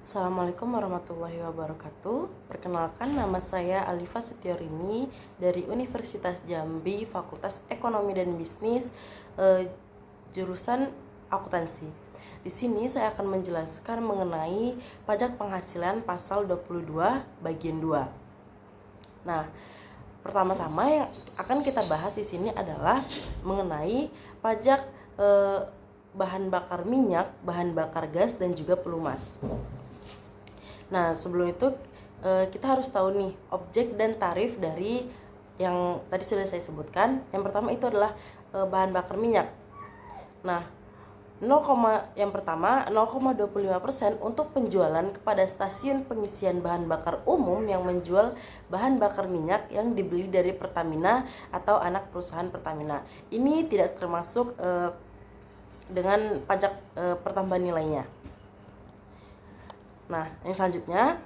Assalamualaikum warahmatullahi wabarakatuh. Perkenalkan, nama saya Alifa Setiorini dari Universitas Jambi, Fakultas Ekonomi dan Bisnis, jurusan akuntansi. Di sini saya akan menjelaskan mengenai pajak penghasilan pasal 22 bagian 2. Nah, pertama-tama yang akan kita bahas di sini adalah mengenai pajak bahan bakar minyak, bahan bakar gas, dan juga pelumas. Nah, sebelum itu kita harus tahu nih objek dan tarif dari yang tadi sudah saya sebutkan. Yang pertama itu adalah bahan bakar minyak. Nah, yang pertama 0,25% untuk penjualan kepada stasiun pengisian bahan bakar umum yang menjual bahan bakar minyak yang dibeli dari Pertamina atau anak perusahaan Pertamina. Ini tidak termasuk dengan pajak pertambahan nilainya. Nah, yang selanjutnya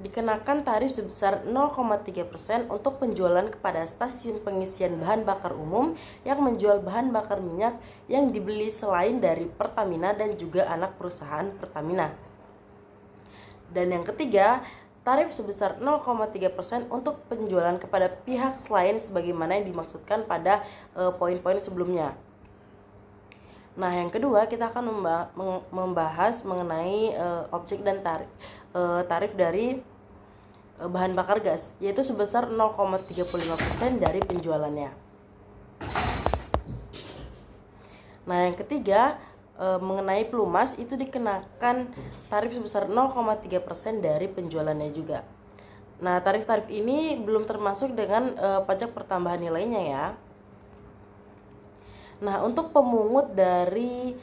dikenakan tarif sebesar 0,3% untuk penjualan kepada stasiun pengisian bahan bakar umum yang menjual bahan bakar minyak yang dibeli selain dari Pertamina dan juga anak perusahaan Pertamina. Dan yang ketiga, tarif sebesar 0,3% untuk penjualan kepada pihak selain sebagaimana yang dimaksudkan pada poin-poin sebelumnya. Nah, yang kedua kita akan membahas mengenai objek dan tarif dari bahan bakar gas, yaitu sebesar 0,35% dari penjualannya. Nah, yang ketiga mengenai pelumas itu dikenakan tarif sebesar 0,3% dari penjualannya juga. Nah, tarif-tarif ini belum termasuk dengan pajak pertambahan nilainya ya. Nah, untuk pemungut dari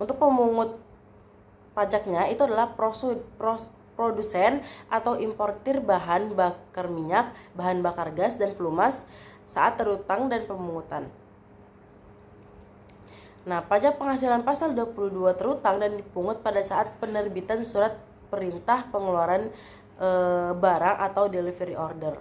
untuk pemungut pajaknya itu adalah produsen atau importir bahan bakar minyak, bahan bakar gas, dan pelumas saat terutang dan pemungutan. Nah, pajak penghasilan pasal 22 terutang dan dipungut pada saat penerbitan surat perintah pengeluaran barang atau delivery order.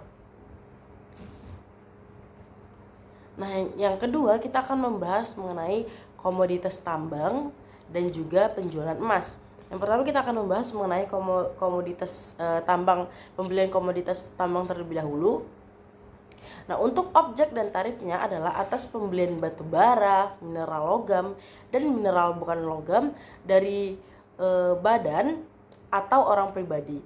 Nah, yang kedua kita akan membahas mengenai komoditas tambang dan juga penjualan emas. Yang pertama kita akan membahas mengenai komoditas tambang, pembelian komoditas tambang terlebih dahulu. Nah, untuk objek dan tarifnya adalah atas pembelian batu bara, mineral logam, dan mineral bukan logam dari badan atau orang pribadi.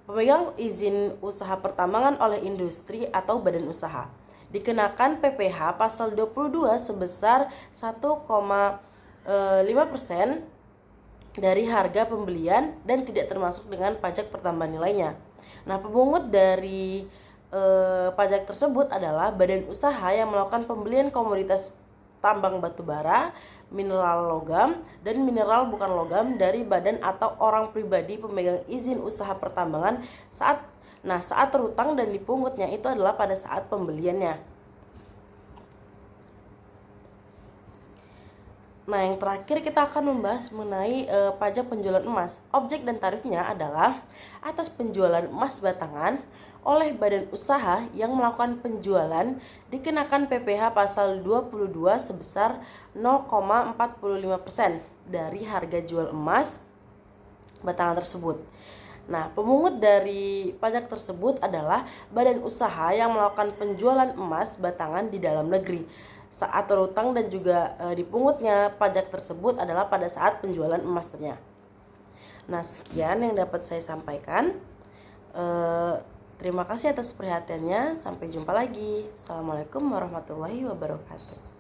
Pemegang izin usaha pertambangan oleh industri atau badan usaha. Dikenakan PPh pasal 22 sebesar 1,5% dari harga pembelian dan tidak termasuk dengan pajak pertambahan nilainya. Nah, pemungut dari pajak tersebut adalah badan usaha yang melakukan pembelian komoditas tambang batu bara, mineral logam, dan mineral bukan logam dari badan atau orang pribadi pemegang izin usaha pertambangan saat terutang dan dipungutnya itu adalah pada saat pembeliannya. Nah, yang terakhir kita akan membahas mengenai pajak penjualan emas. Objek dan tarifnya adalah atas penjualan emas batangan oleh badan usaha yang melakukan penjualan dikenakan PPh pasal 22 sebesar 0,45% dari harga jual emas batangan tersebut. Nah, pemungut dari pajak tersebut adalah badan usaha yang melakukan penjualan emas batangan di dalam negeri. Saat terutang dan juga dipungutnya pajak tersebut adalah pada saat penjualan emasnya. Nah, sekian yang dapat saya sampaikan. Terima kasih atas perhatiannya. Sampai jumpa lagi. Assalamualaikum warahmatullahi wabarakatuh.